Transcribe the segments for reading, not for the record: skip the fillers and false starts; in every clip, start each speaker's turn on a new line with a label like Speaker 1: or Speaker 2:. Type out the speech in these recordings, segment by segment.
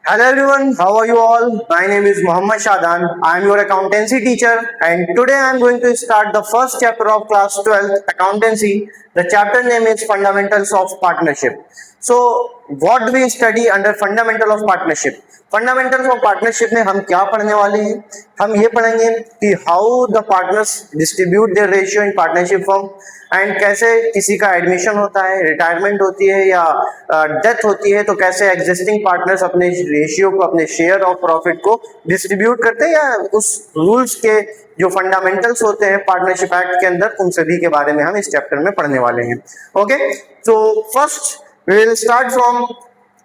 Speaker 1: Hello everyone, how are you all? My name is Muhammad Shadan. I am your accountancy teacher and today I am going to start the first chapter of class 12 accountancy. The chapter name is Fundamentals of Partnership. So what do we study under Fundamental of Partnership? Fundamentals of partnership में हम क्या पढ़ने वाले हैं? हम ये पढ़ेंगे कि how the partners distribute their ratio in partnership form and कैसे किसी का एडमिशन होता है, रिटायरमेंट होती है या डेथ होती है तो कैसे एग्जिस्टिंग पार्टनर्स अपने रेशियो को, अपने शेयर ऑफ प्रॉफिट को डिस्ट्रीब्यूट करते हैं या उस रूल्स के जो फंडामेंटल्स होते हैं पार्टनरशिप एक्ट के अंदर, उन सभी के बारे में हम इस चैप्टर में पढ़ने वाले हैं. ओके, तो first we will start from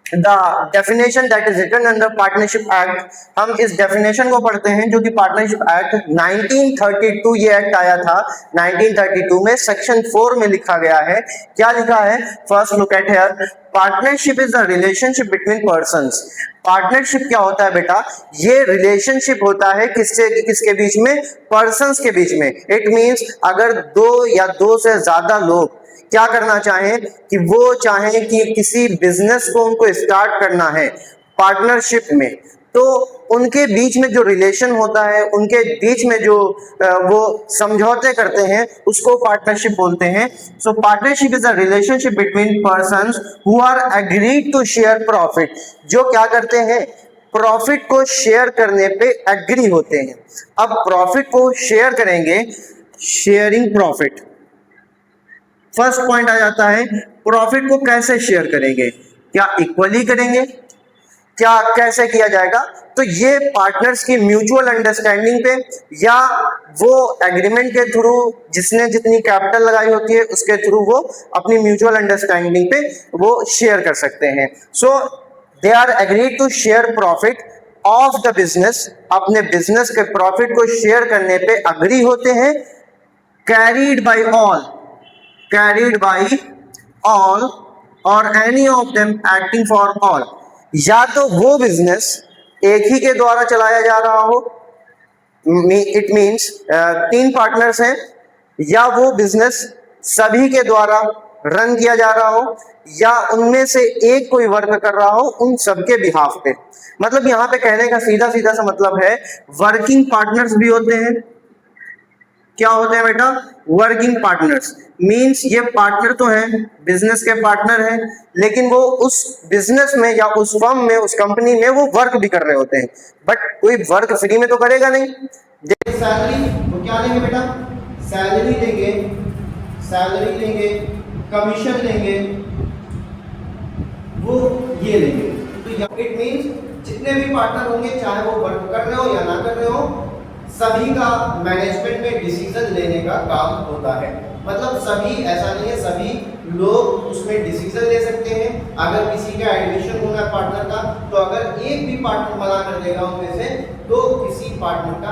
Speaker 1: the definition that is written under partnership act. हम इस डेफिनेशन को पढ़ते हैं जो कि पार्टनरशिप एक्ट 1932 ये एक्ट आया था. 1932 में सेक्शन 4 में लिखा गया है. क्या लिखा है? First look at here. Partnership is the relationship between persons. Partnership क्या होता है बेटा? ये रिलेशनशिप होता है किसके बीच में? पर्संस के बीच में. इट मींस अगर दो या दो से ज्यादा लोग क्या करना चाहें कि वो चाहें कि किसी बिजनेस को उनको स्टार्ट करना है पार्टनरशिप में, तो उनके बीच में जो रिलेशन होता है, उनके बीच में जो वो समझौते करते हैं, उसको पार्टनरशिप बोलते हैं. So partnership is a relationship between persons who are agreed to share profit. जो क्या करते हैं? प्रॉफिट को शेयर करने पे एग्री होते हैं. अब प्रॉफिट को शेयर करेंगे, शेयरिंग प्रॉफिट. फर्स्ट पॉइंट आ जाता है, प्रॉफिट को कैसे शेयर करेंगे? क्या इक्वली करेंगे? क्या कैसे किया जाएगा? तो ये पार्टनर्स की म्यूचुअल अंडरस्टैंडिंग पे या वो एग्रीमेंट के थ्रू, जिसने जितनी कैपिटल लगाई होती है उसके थ्रू वो अपनी म्यूचुअल अंडरस्टैंडिंग पे वो शेयर कर सकते हैं. So they are agreed to share profit of the business. अपने बिजनेस के प्रॉफिट को शेयर करने पे अग्री होते हैं. Carried by all, carried by all or any of them acting for all. या तो वो बिजनेस एक ही के द्वारा चलाया जा रहा हो, इट मींस 3 पार्टनर्स हैं, या वो बिजनेस सभी के द्वारा रन किया जा रहा हो, या उनमें से एक कोई वर्क कर रहा हो उन सबके बिहाफ पे. मतलब यहां पे कहने का सीधा सीधा सा मतलब है, वर्किंग पार्टनर्स भी होते हैं. क्या होते हैं बेटा? Working partners. मींस ये पार्टनर तो हैं, बिजनेस के पार्टनर हैं, लेकिन वो उस बिजनेस में या उस फर्म में, उस कंपनी में वो वर्क भी कर रहे होते हैं. बट कोई वर्क फ्री में तो करेगा नहीं. सैलरी वो क्या लेंगे बेटा? सैलरी लेंगे, सैलरी लेंगे, कमीशन लेंगे, वो ये लेंगे. तो इट मींस जितने भी पार्टनर होंगे, चाहे वो वर्क कर रहे हो या ना कर रहे हो, सभी का मैनेजमेंट में डिसीजन लेने का काम होता है. मतलब सभी, ऐसा नहीं है, सभी लोग उसमें डिसीजन ले सकते हैं. अगर किसी का एडमिशन होना है पार्टनर का, तो अगर एक भी पार्टनर मना कर देगा उनमें से, तो किसी पार्टनर का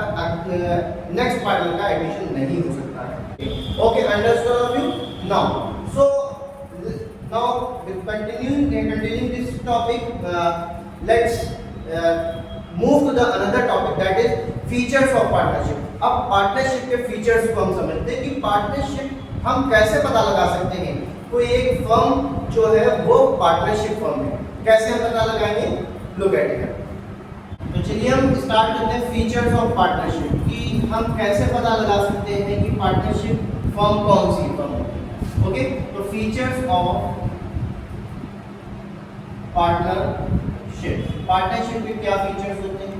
Speaker 1: नेक्स्ट पार्टनर का एडमिशन नहीं हो सकता है. Okay, understood of you now. So now continuing this topic, let's move to the another topic, that is features of partnership. अब पार्टनरशिप के फीचर्स को हम समझते हैं कि पार्टनरशिप हम कैसे पता लगा सकते हैं. कोई एक फर्म जो है वो पार्टनरशिप फर्म है, कैसे हम पता लगाएंगे? Look at it. तो चलिए हम स्टार्ट करते हैं फीचर्स ऑफ पार्टनरशिप, कि हम कैसे पता लगा सकते हैं कि पार्टनरशिप फर्म कौन सी फर्म है. ओके, तो फीचर्स ऑफ पार्टनरशिप. पार्टनरशिप के क्या फीचर्स होते हैं?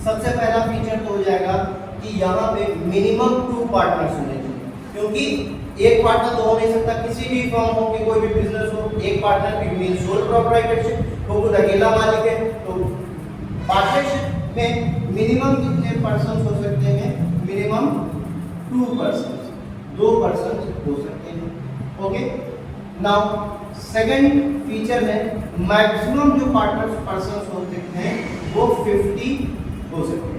Speaker 1: सबसे पहला फीचर तो हो जाएगा कि यहाँ पे मिनिमम 2 पार्टनर्स होने चाहिए, क्योंकि एक पार्टनर तो हो नहीं सकता. किसी भी फर्म हो कि कोई भी बिजनेस हो, एक पार्टनर की मीन सोल प्रोप्राइटरशिप, वो खुद अकेला मालिक है. तो पार्टनरशिप में मिनिमम कितने पर्सन हो सकते हैं? मिनिमम 2 पर्सन, 2 पर्सन हो सकते हैं. ओके, नाउ सेकंड फीचर है, मैक्सिमम जो पार्टनर्स पर्सन हो सकते हैं वो 50 हो सकते हैं.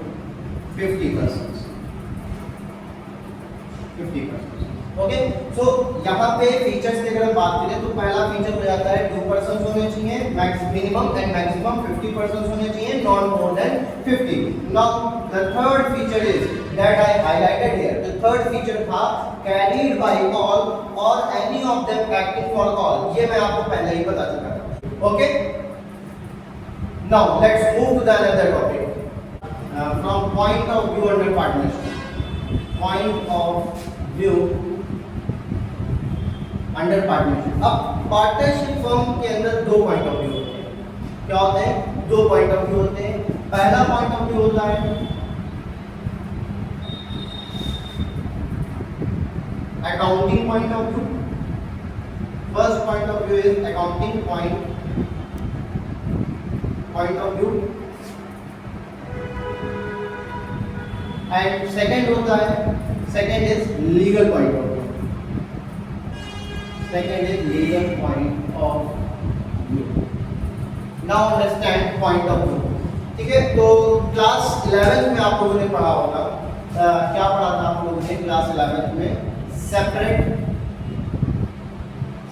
Speaker 1: 50%. ओके, सो यहाँ पे फीचर्स की अगर हम बात करें तो पहला फीचर हो जाता है 2 पर्सन होने चाहिए, मिनिमम एंड मैक्सिमम 50% होने चाहिए, not more than 50. Now the third feature is that I highlighted here. The third feature था कैरीड बाय ऑल और any of them acting for all. ये मैं आपको पहले ही बता चुका था. Okay, Now let's move to the another topic. From point of view under partnership. Point of view under partnership. अब पार्टनरशिप फर्म के अंदर दो पॉइंट ऑफ व्यू होते हैं। क्या होते हैं? दो पॉइंट ऑफ व्यू होते हैं। पहला पॉइंट ऑफ व्यू होता है accounting point of view. First point of view is accounting point of view and second होता है, second is legal point of view. Second is legal point of view. Now understand point of view. ठीक है, तो class 11th में आप लोगों ने पढ़ा होगा, क्या पढ़ा था आप लोगों ने क्लास 11th में?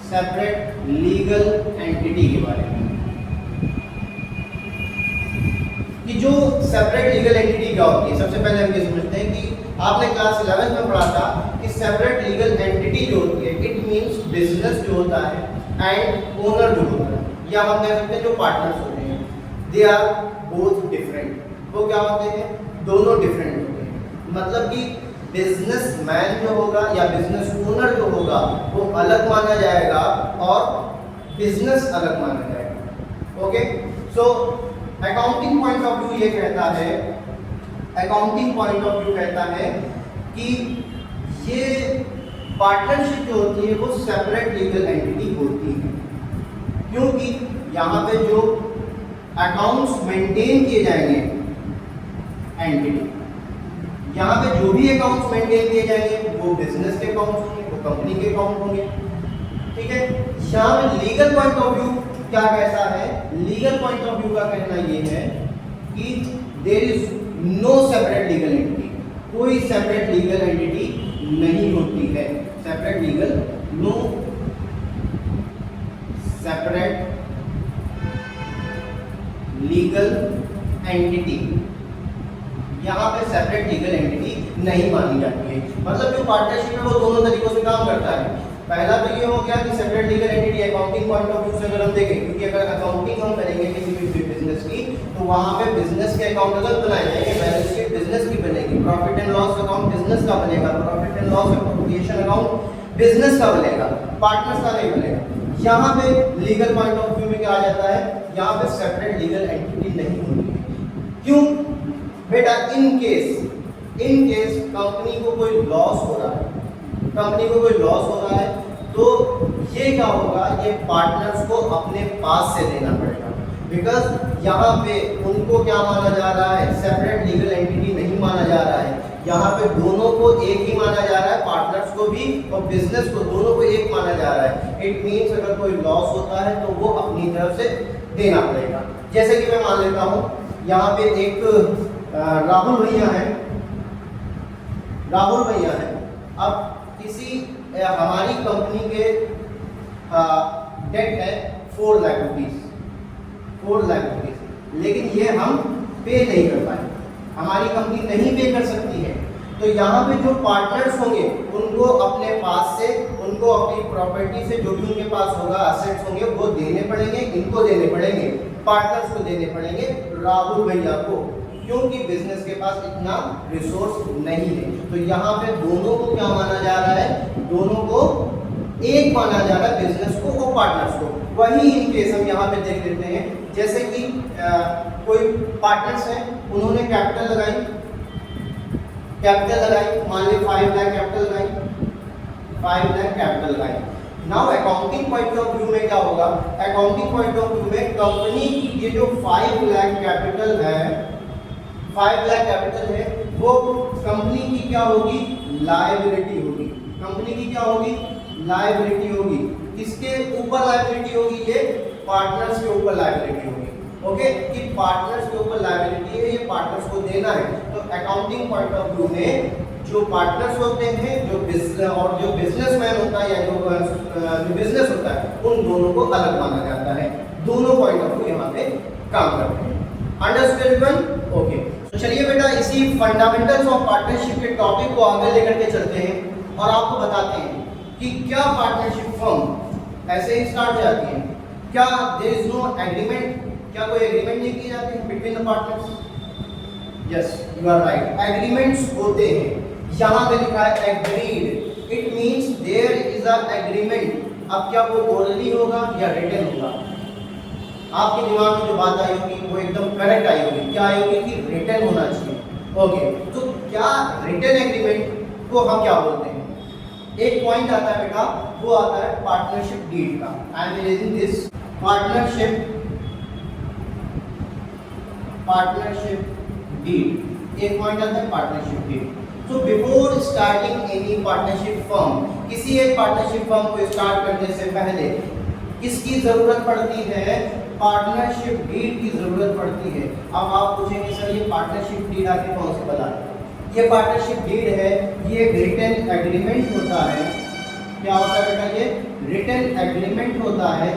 Speaker 1: सेपरेट लीगल एंटिटी के बारे में, कि जो सेपरेट लीगल एंटिटी क्या होती है। सबसे पहले हम ये समझते हैं कि आपने क्लास 11th में पढ़ा था कि सेपरेट लीगल एंटिटी जो होती है इट मींस बिजनेस जो होता है एंड ओनर जो होता है, या हम कह सकते हैं जो पार्टनर्स होते हैं, दे आर बोथ डिफरेंट। वो क्या होते हैं? दोनों डिफरेंट होते हैं। मतलब कि बिजनेसमैन जो होगा या बिजनेस ओनर जो होगा वो अलग माना जाएगा और बिजनेस अलग माना जाएगा। Okay, so accounting point of view ये कहता है, अकाउंटिंग पॉइंट ऑफ व्यू कहता है कि ये पार्टनरशिप जो होती है वो सेपरेट लीगल एंटिटी होती है, क्योंकि यहाँ पे जो अकाउंट्स मेंटेन किए जाएंगे एंटिटी, यहाँ पे जो भी अकाउंट्स मेंटेन किए जाएंगे वो बिजनेस के अकाउंट्स होंगे, वो कंपनी के अकाउंट होंगे। ठीक है, यहाँ पे लीगल पॉइंट ऑफ व्यू क्या कहता है? लीगल पॉइंट ऑफ व्यू का कहना ये है कि there is no separate legal entity, कोई सेपरेट लीगल एंटिटी नहीं होती है। Separate legal, no separate legal entity, यहाँ पे सेपरेट लीगल एंटिटी नहीं मानी जाती है। मतलब जो पार्टनरशिप है वो दोनों तरीकों से काम करता है। पहला तो ये हो गया कि separate legal entity accounting point of view से अगर हम देखें, क्योंकि अगर अकाउंटिंग हम करेंगे किसी भी बिजनेस की तो वहाँ पे बिजनेस के अकाउंट अलग बनाए जाएंगे, बैलेंस शीट बिजनेस की बनेगी, profit and loss account business का बनेगा, profit and loss appropriation account business का बनेगा, पार्टनर्स का नहीं बनेगा। यहाँ पे लीगल पॉइंट ऑफ व्यू में क्या आ जाता है? यहाँ पे सेपरेट लीगल एंटिटी नहीं होती है। क्यों बेटा? इन केस कंपनी को कोई लॉस हो रहा है, कंपनी को कोई लॉस हो रहा है तो ये क्या होगा? ये पार्टनर्स को अपने पास से देना पड़ेगा, बिकॉज यहाँ पे उनको क्या माना जा रहा है? सेपरेट लीगल एंटिटी नहीं माना जा रहा है। यहाँ पे दोनों को एक ही माना जा रहा है, पार्टनर्स को भी और बिजनेस को, दोनों को एक माना जा रहा है। इट मीन्स अगर कोई लॉस होता है तो वो अपनी तरफ से देना पड़ेगा। जैसे कि मैं मान लेता हूँ यहाँ पे एक राहुल भैया है, अब किसी हमारी कंपनी के डेट है 4 लाख रुपीज, लेकिन ये हम पे नहीं कर पाए, हमारी कंपनी नहीं पे कर सकती है। तो यहाँ पे जो पार्टनर्स होंगे उनको अपने पास से, उनको अपनी प्रॉपर्टी से जो भी उनके पास होगा, एसेट्स होंगे वो देने पड़ेंगे, इनको देने पड़ेंगे, पार्टनर्स को देने पड़ेंगे, राहुल भैया को, क्योंकि बिजनेस के पास इतना रिसोर्स नहीं है। तो यहाँ पे दोनों को क्या माना जा रहा है? दोनों को एक माना जा रहा है, बिजनेस को और पार्टनर्स को। वही इन केस हम यहाँ पे देख लेते हैं, जैसे कि कोई पार्टनर्स हैं, उन्होंने कैपिटल लगाई, मान ली 5 लाख कैपिटल लगाई। Now accounting point of view में क्या होगा? अकाउंटिंग पॉइंट ऑफ व्यू में कंपनी की ये जो 5 लाख कैपिटल है, वो कंपनी की क्या होगी? लायबिलिटी होगी। कंपनी की क्या होगी? लायबिलिटी होगी। किसके ऊपर लायबिलिटी होगी? ये पार्टनर्स के ऊपर लायबिलिटी होगी। ओके, कि पार्टनर्स के ऊपर लायबिलिटी है, ये पार्टनर्स को देना है। तो अकाउंटिंग पॉइंट ऑफ व्यू में जो पार्टनर्स होते हैं, जो बिजनेसमैन होता है या जो बिजनेस होता है, उन दोनों को अलग माना जाता है। दोनों पॉइंट ऑफ व्यू यहाँ पे काम करते हैं। अंडरस्टैंड? ओके, तो चलिए बेटा इसी फंडामेंटल्स ऑफ पार्टनरशिप के टॉपिक को आगे लेकर के चलते हैं और आपको बताते हैं कि क्या पार्टनरशिप फर्म ऐसे ही स्टार्ट हो जाती है? क्या देयर इज नो एग्रीमेंट क्या कोई एग्रीमेंट नहीं किए जाते हैं between the partners? Yes, you are right, agreements होते हैं। यहाँ पे लिखा है agreed, it means there is a agreement. अब क्या वो ओरली होगा या रिटन होगा? आपके दिमाग में जो बात आई होगी वो एकदम करेक्ट आई होगी। क्या आई होगी कि रिटन होना चाहिए। ओके, तो क्या रिटन एग्रीमेंट को हम क्या बोलते हैं? एक पॉइंट आता है बेटा, वो आता है पार्टनरशिप डीड का। I am erasing this partnership deed. एक पॉइंट आता है partnership deed. So before starting any partnership firm, किसी एक पार्टनरशिप फर्म को स्टार्ट करने से पहले किसकी जरूरत पड़ती है? पार्टनरशिप डीड की जरूरत पड़ती है। अब आप पूछेंगे सर ये पार्टनरशिप डीड आके कौन से बता? ये पार्टनरशिप डीड है, ये एक रिटन एग्रीमेंट होता है। क्या होता है बेटा? ये रिटन एग्रीमेंट होता है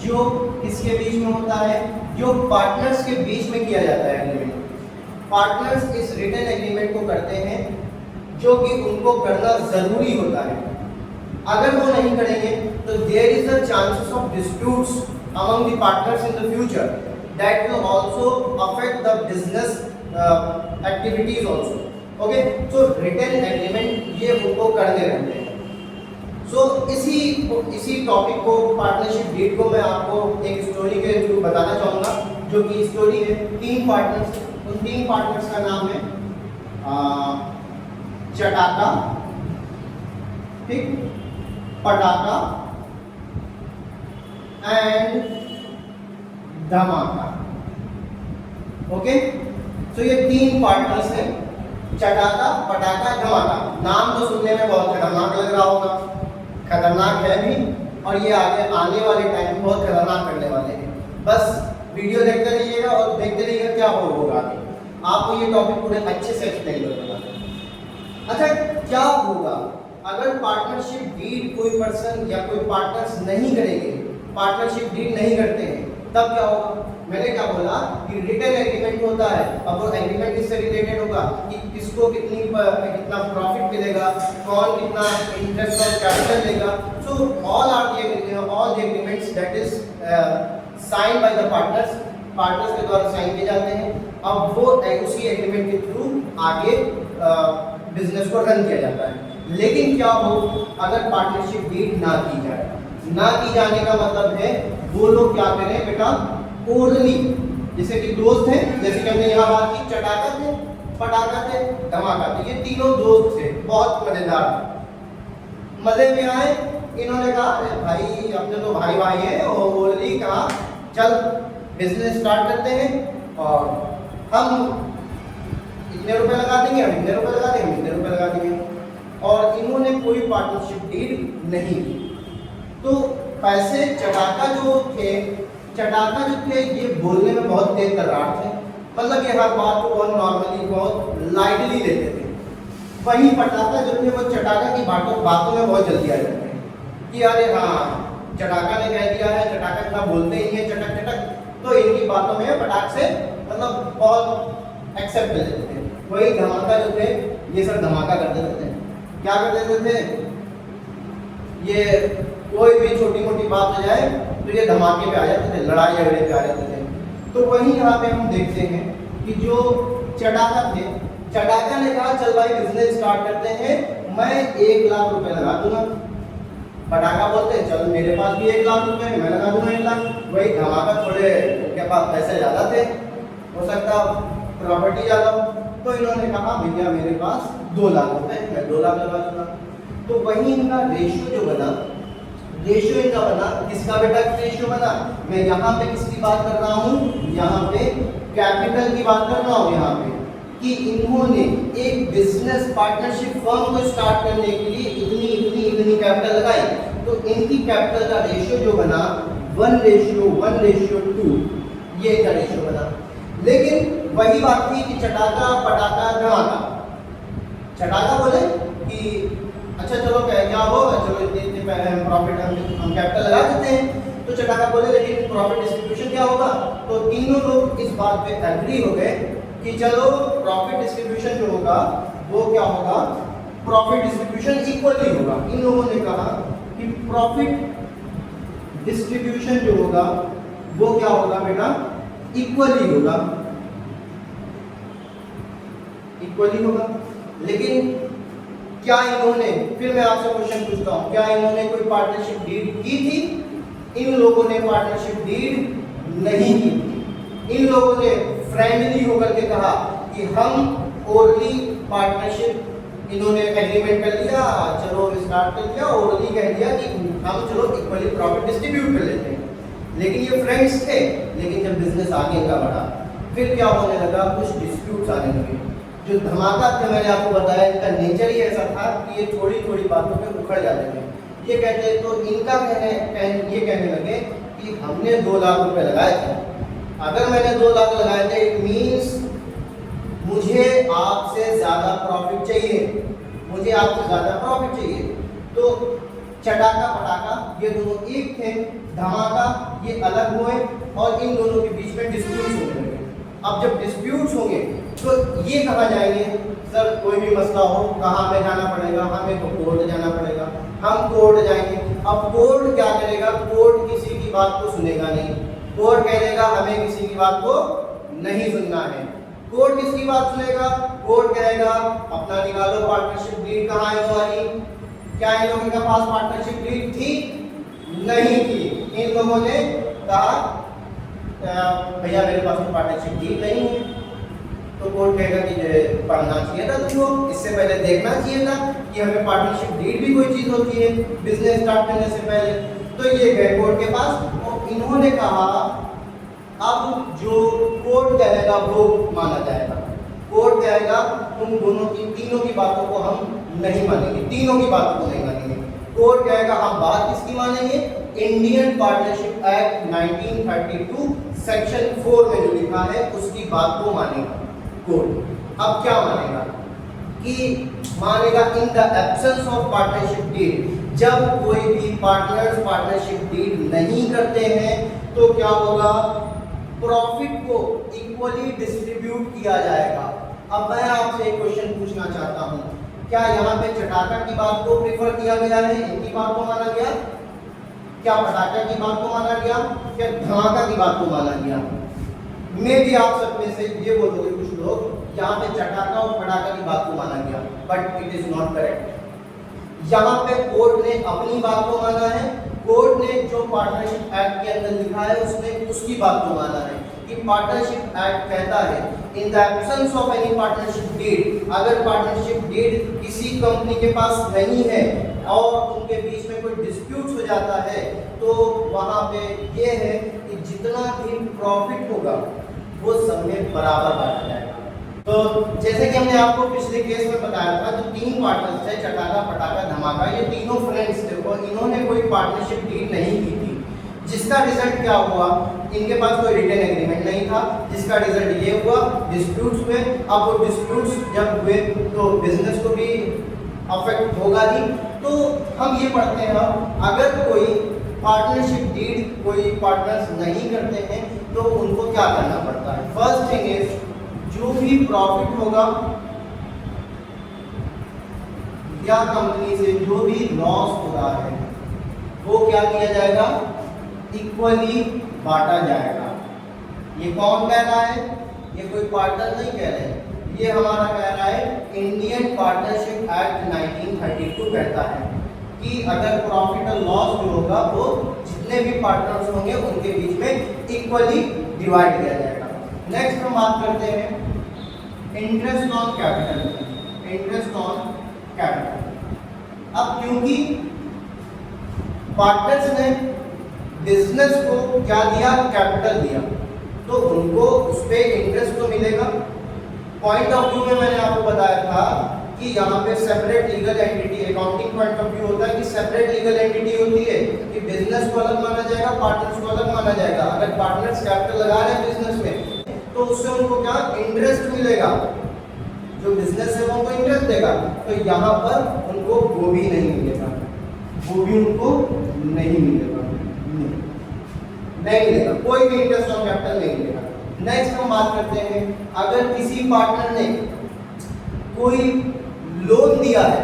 Speaker 1: जो किसके बीच में होता है? जो पार्टनर्स के बीच में किया जाता है एग्रीमेंट। पार्टनर्स इस रिटन एग्रीमेंट को करते हैं जो कि उनको करना जरूरी होता है। अगर वो नहीं करेंगे तो there is a chances of disputes among the partners in the future that will also affect the business activities also. Okay, so written agreement ये उनको करने रहते हैं। सो इसी टॉपिक को, पार्टनरशिप डीड को, मैं आपको एक स्टोरी के थ्रू बताना चाहूँगा, जो कि स्टोरी है तीन पार्टनर्स। उन तीन पार्टनर्स का नाम है चटाका, ठीक, पटाका एंड धमाका। ओके, तो ये तीन पार्टनर्स हैं, चटाका, पटाका, धमाका। नाम तो सुनने में बहुत खतरनाक लग रहा होगा, खतरनाक है भी, और ये आगे आने वाले टाइम में बहुत खतरनाक करने वाले हैं। बस वीडियो देखते रहिएगा और देखते रहिएगा क्या होगा आगे। आपको ये टॉपिक पूरे अच्छे से एक्सप्लेन करूंगा। अच्छा, क्या होगा अगर पार्टनरशिप डीड कोई पर्सन या कोई पार्टनर्स नहीं करेंगे, पार्टनरशिप डीड नहीं करते हैं, तब क्या होगा? मैंने क्या बोला कि रिटन एग्रीमेंट होता है। अब वो एग्रीमेंट किससे रिलेटेड होगा कि किसको कितना प्रॉफिट मिलेगा, कौन कितना इंटरेस्ट और कैपिटल लेगा। So all the agreements that is sine by the partners के द्वारा साइन किए जाते हैं। अब वो उसी एग्रीमेंट के थ्रू आगे बिजनेस को रन किया जाता है। लेकिन क्या हो अगर पार्टनरशिप डीड ना की जाए? ना की जाने का मतलब है वो लोग क्या करें बेटा? ओरली, जैसे कि दोस्त हैं, जैसे कि हमने यहाँ बात की, चटाका थे, पटाखा थे, धमाका थे, ये तीनों दोस्त थे, बहुत मजेदार, मजे में आए। इन्होंने कहा अरे भाई अपने तो भाई भाई हैं, और ओरली कहा चल बिजनेस स्टार्ट करते हैं और हम इतने रुपए लगा देंगे, हम इतने रुपए लगा देंगे, हम इतने रुपए लगा देंगे। और इन्होंने कोई पार्टनरशिप डीड नहीं की। तो पैसे चटाका जो थे, ये बोलने में बहुत तेज तर्रार थे, मतलब ये हर बात को बहुत नॉर्मली, बहुत लाइटली लेते थे। वहीं पटाखा जो थे वो चटाका की बातों में बहुत जल्दी आ जाते हैं कि अरे हाँ चटाका ने कह दिया है, चटाका इतना बोलते ही है, चटक चटक, तो इनकी बातों में पटाख से मतलब बहुत एक्सेप्ट कर लेते थे। वही धमाका जो थे, ये सब धमाका कर देते थे। क्या कर देते थे? ये कोई भी छोटी मोटी बात हो जाए तो ये धमाके पे आ जाते थे, लड़ाई झगड़े पे आ जाते थे। तो वही यहाँ पे हम देखते हैं कि जो चटाका थे, चटाका ने कहा चल भाई बिजनेस स्टार्ट करते हैं, मैं 1 लाख रुपए लगा दूंगा। पटाखा बोलते हैं चल मेरे पास भी 1 लाख रुपए, मैं लगा दूंगा 1 लाख। वही धमाका थोड़े उनके पास पैसे ज़्यादा थे, हो सकता प्रॉपर्टी ज़्यादा हो, तो इन्होंने कहा भैया मेरे पास 2 लाख रुपए, मैं 2 लाख लगा दूंगा। तो वही इनका रेशियो जो बना, रेशियो इनका बना, किसका बेटा रेशियो बना? मैं यहाँ पे किसकी बात कर रहा हूँ? यहाँ पे कैपिटल की बात कर रहा हूँ। यहाँ पे कि इन्होंने एक बिजनेस पार्टनरशिप फर्म को स्टार्ट करने के लिए इतनी कैपिटल लगाई, तो इनकी कैपिटल का रेशियो जो बना 1:2, ये इनका रेशियो बना। लेकिन वही बात थी कि चटाका, पटाखा, धमाका। चटाका बोले कि अच्छा चलो क्या हो, चलो इतने प्रॉफिट हम कैपिटल लगा देते हैं। तो चटाका बोले लेकिन प्रॉफिट डिस्ट्रीब्यूशन क्या होगा? तो तीनों लोग इस बात पे एग्री हो गए कि चलो प्रॉफिट डिस्ट्रीब्यूशन जो होगा वो क्या होगा? प्रॉफिट डिस्ट्रीब्यूशन इक्वली होगा। इन लोगों ने कहा कि प्रॉफिट डिस्ट्रीब्यूशन जो होगा वो क्या होगा बेटा? इक्वली होगा, इक्वली होगा। लेकिन क्या इन्होंने, फिर मैं आपसे क्वेश्चन पूछता हूं, क्या इन्होंने कोई पार्टनरशिप डीड की थी? इन लोगों ने पार्टनरशिप डीड नहीं की थी। इन लोगों ने फ्रेंडली होकर के कहा कि हम ओरली पार्टनरशिप, इन्होंने एग्रीमेंट कर लिया, चलो स्टार्ट कर दिया, ओरली कह दिया कि हम चलो इक्वली प्रॉफिट डिस्ट्रीब्यूट कर लेते हैं। लेकिन ये फ्रेंड्स थे, लेकिन जब बिजनेस आगे का बढ़ा फिर क्या होने लगा, कुछ डिस्प्यूट्स आने लगे। जो धमाका थे मैंने आपको बताया, इनका नेचर ही ऐसा था कि ये थोड़ी थोड़ी बातों पे उखड़ जाते थे। ये कहते, तो इनका ये कहने लगे कि हमने 2 लाख रुपए लगाए थे, अगर मैंने 2 लाख लगाए थे इट मीन्स मुझे आपसे ज़्यादा प्रॉफिट चाहिए, मुझे आपसे ज़्यादा प्रॉफिट चाहिए। तो चटाका पटाका ये दोनों एक थे, धमाका ये अलग हुए और इन दोनों के बीच में डिस्प्यूट्स होने लगे। अब जब डिस्प्यूट्स होंगे तो ये कहाँ जाएंगे, सर कोई भी मसला हो कहाँ पे जाना पड़ेगा, हमें तो कोर्ट जाना पड़ेगा। हम कोर्ट जाएंगे, अब कोर्ट क्या करेगा, कोर्ट किसी की बात को सुनेगा नहीं, कोर्ट कह देगा हमें किसी की बात को नहीं सुनना है। कोर्ट किसकी बात सुनेगा, कोर्ट कहेगा अपना निकालो पार्टनरशिप डीड कहाँ है तुम्हारी, क्या इन लोगों के पास पार्टनरशिप डीड थी? नहीं थी। इन लोगों ने कहा भैया मेरे पास तो पार्टनरशिप डीड नहीं है। तो कोर्ट कहेगा कि पढ़ना चाहिए था तुमको, इससे पहले देखना चाहिए था कि हमें पार्टनरशिप डीड भी कोई चीज़ होती है बिजनेस स्टार्ट करने से पहले। तो ये गए कोर्ट के पास और इन्होंने कहा अब जो कोर्ट कहेगा वो माना जाएगा। कोर्ट कहेगा उन दोनों की, तीनों की बातों को हम नहीं मानेंगे, तीनों की बातों को नहीं मानेंगे। कोर्ट कहेगा हम बात किसकी मानेंगे, इंडियन पार्टनरशिप एक्ट 1932 सेक्शन 4 में जो लिखा है उसकी बात को मानेगा कोर्ट। अब क्या मानेगा कि मानेगा in the absence of partnership deed, जब कोई भी पार्टनर्स पार्टनरशिप डीड नहीं करते हैं तो क्या होगा, प्रॉफिट को इक्वली डिस्ट्रीब्यूट किया जाएगा। अब मैं आपसे एक क्वेश्चन पूछना चाहता हूं, क्या यहाँ पे चटाका की बात को प्रेफर किया गया है, इनकी बात को माना गया? क्या पटाखा की बात को माना गया? क्या धमाका की बात को माना गया? मैं भी आप सब में से ये बोलोगे कुछ लोग यहाँ पे चटाका और पटाखा की बात को माना गया, but it is not correct. यहाँ पे कोर्ट ने अपनी बात को माना है, कोर्ट ने जो पार्टनरशिप एक्ट के अंदर लिखा है उसने उसकी बात को माना है कि पार्टनरशिप एक्ट कहता है in the absence of any partnership deed, अगर पार्टनरशिप डीड किसी कंपनी के पास नहीं है और उनके बीच में कोई डिस्प्यूट हो जाता है तो वहाँ पे ये है कि जितना भी प्रॉफिट होगा वो सब में बराबर बांटा जाएगा। तो जैसे कि हमने आपको पिछले केस में बताया था, जो 3 पार्टनर्स थे चटाका पटाखा धमाका, ये तीनों फ्रेंड्स थे और इन्होंने कोई पार्टनरशिप डील नहीं की थी, जिसका रिजल्ट क्या हुआ, इनके पास कोई रिटन एग्रीमेंट नहीं था, जिसका रिजल्ट ये हुआ डिस्प्यूट्स हुए। अब वो डिस्प्यूट्स जब हुए तो बिजनेस को भी अफेक्ट होगा ही। तो हम ये पढ़ते हैं अगर कोई पार्टनरशिप डीड कोई पार्टनर्स नहीं करते हैं तो उनको क्या करना पड़ता है। फर्स्ट थिंग इज जो भी प्रॉफिट होगा या कंपनी से जो भी लॉस हो रहा है वो क्या किया जाएगा, इक्वली बांटा जाएगा। ये कौन कह रहा है, ये कोई पार्टनर नहीं कह रहे हैं, ये हमारा कह रहा है इंडियन पार्टनरशिप एक्ट 1932 कहता है कि अगर प्रॉफिट और लॉस जो होगा वो जितने भी पार्टनर्स होंगे उनके बीच में इक्वली डिवाइड किया जाएगा। नेक्स्ट हम बात करते हैं interest on capital. Interest on capital, अब क्योंकि पार्टनर्स ने बिजनेस को क्या दिया, कैपिटल दिया, तो उनको उस पर इंटरेस्ट तो मिलेगा। पॉइंट ऑफ व्यू में मैंने आपको बताया था कि यहाँ पे separate legal entity, accounting point of view होता है कि सेपरेट लीगल एंटिटी होती है कि बिजनेस को अलग माना जाएगा, पार्टनर्स को अलग माना जाएगा। अगर पार्टनर्स कैपिटल लगा रहे हैं बिजनेस में तो उससे उनको क्या इंटरेस्ट मिलेगा, जो बिजनेस है वो उनको इंटरेस्ट देगा। तो यहाँ पर उनको वो भी नहीं मिलेगा, वो भी उनको नहीं मिलेगा, नहीं मिलेगा, कोई भी इंटरेस्ट ऑन कैपिटल नहीं मिलेगा। नेक्स्ट हम बात करते हैं अगर किसी पार्टनर ने कोई लोन दिया है,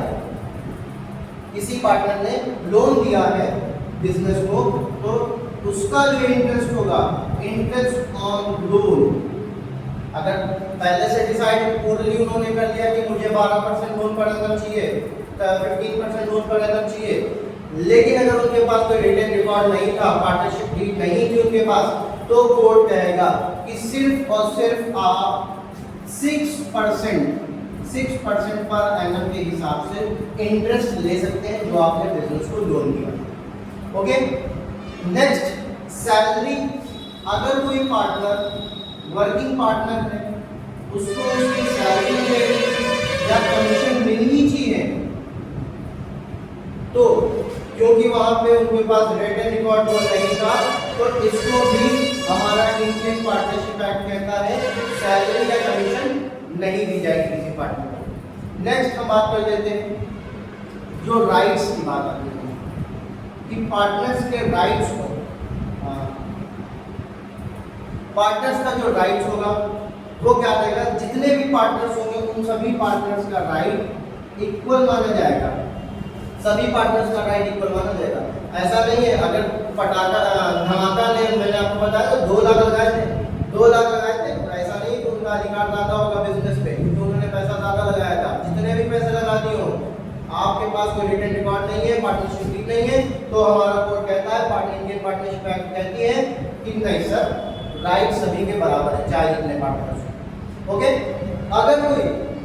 Speaker 1: किसी पार्टनर ने लोन दिया है बिजनेस को, तो उसका जो इंटरेस्ट होगा, इंटरेस्ट ऑन लोन, अगर पहले से डिसाइड पूर्णली उन्होंने कर लिया कि मुझे 12% लोन पर एनम चाहिए, 15% लोन पर एनम चाहिए, लेकिन अगर उनके पास कोई रिटन रिकॉर्ड नहीं था, पार्टनरशिप डीड नहीं थी उनके पास, तो कोर्ट कहेगा कि सिर्फ और सिर्फ आप 6% पर एनम के हिसाब से इंटरेस्ट ले सकते हैं जो आपने बिजनेस को लोन दिया। Okay, next salary. अगर कोई पार्टनर वर्किंग पार्टनर है, उसको उसकी सैलरी में या कमीशन मिलनी चाहिए, तो क्योंकि वहां पे उनके पास रिटन रिकॉर्ड नहीं था, तो इसको भी हमारा इंडियन पार्टनरशिप एक्ट कहता है सैलरी या कमीशन नहीं दी जाएगी किसी पार्टनर को। नेक्स्ट हम बात कर लेते हैं जो राइट्स की बात आती है कि पार्टनर्स के राइट्स को, पार्टनर्स का जो राइट्स होगा वो क्या रहेगा, जितने भी पार्टनर्स होंगे उन सभी पार्टनर्स का राइट इक्वल माना जाएगा, सभी पार्टनर्स का राइट इक्वल माना जाएगा। ऐसा नहीं है अगर पटाखा धमाका ने, मैंने आपको बताया 2 लाख लगाए थे, 2 लाख लगाए थे, तो ऐसा नहीं कि उनका अधिकार ज़्यादा होगा बिजनेस पे, क्योंकि उन्होंने पैसा ज़्यादा लगाया था। जितने भी पैसे लगा दिए हो, आपके पास कोई रिटन रिकॉर्ड नहीं है, पार्टनरशिप डीड नहीं है, तो हमारा कोर्ट कहता है, इंडियन पार्टनरशिप एक्ट कहती है कि नहीं सर, राइट सभी के बराबर है, चाहे जितने पार्टनर्स। ओके, अगर कोई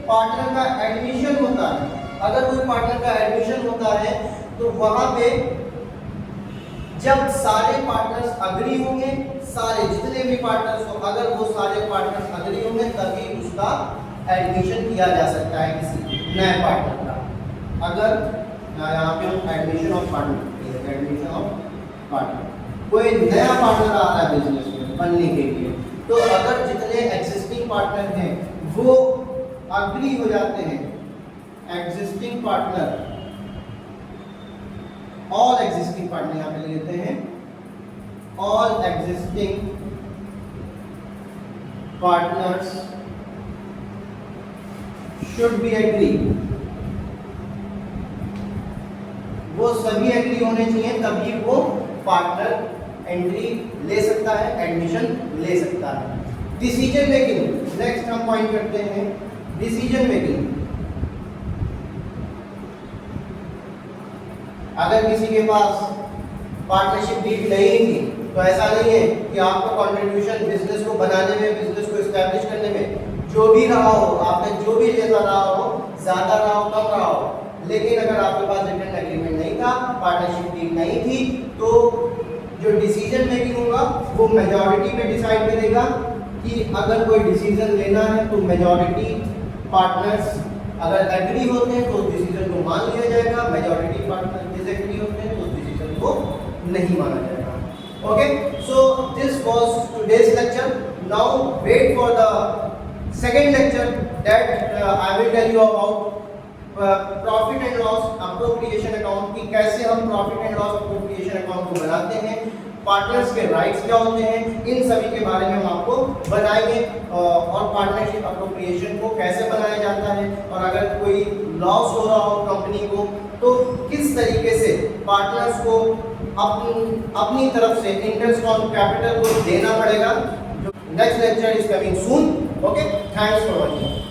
Speaker 1: पार्टनर का एडमिशन होता है, अगर कोई पार्टनर का एडमिशन होता है, तो वहां पे जब सारे पार्टनर्स अग्री होंगे, सारे जितने भी पार्टनर्स हो, अगर वो सारे पार्टनर्स अग्री होंगे, तभी उसका एडमिशन किया जा सकता है किसी नए पार्टनर का। अगर यहाँ पे हम admission of partner, admission of partner, कोई नया पार्टनर आ रहा है बिजनेस में बनने के लिए, तो अगर जितने एग्जिस्टिंग पार्टनर हैं वो अग्री हो जाते हैं, existing partner, all existing partner यहाँ पे लेते हैं, all existing partners should be agree, वो सभी एग्री होने चाहिए, तभी वो पार्टनर एंट्री ले सकता है, एडमिशन ले सकता है। डिसीजन मेकिंग, नेक्स्ट हम पॉइंट करते हैं डिसीजन मेकिंग। अगर किसी के पास पार्टनरशिप डीड नहीं थी, तो ऐसा नहीं है कि आपका कंट्रीब्यूशन बिजनेस को बनाने में, बिजनेस को एस्टैब्लिश करने में जो भी रहा हो, आपने जो भी जैसा रहा हो, ज्यादा रहा हो, कम रहा हो, लेकिन अगर आपके पास रिटन एग्रीमेंट नहीं था, पार्टनरशिप डीड नहीं थी, तो जो डिसीजन मेकिंग होगा वो मेजॉरिटी पे डिसाइड करेगा कि अगर कोई डिसीजन लेना है तो मेजॉरिटी पार्टनर्स अगर एग्री होते हैं तो उस डिसीजन को मान लिया जाएगा, मेजॉरिटी पार्टनर डिसएग्री होते हैं तो उस डिसीजन को नहीं माना जाएगा। Okay, so this was today's lecture. Now wait for the second lecture that I will tell you about profit and loss appropriation account, की कैसे हम profit and loss appropriation account को बनाते हैं, पार्टनर्स के राइट्स क्या होते हैं, इन सभी के बारे में हम आपको बताएंगे, और पार्टनरशिप अप्रोप्रिएशन को कैसे बनाया जाता है, और अगर कोई लॉस हो रहा हो कंपनी को तो किस तरीके से पार्टनर्स को अपनी तरफ से इंटरेस्ट ऑन कैपिटल को देना पड़ेगा। Next lecture is coming soon. Okay, thanks for watching.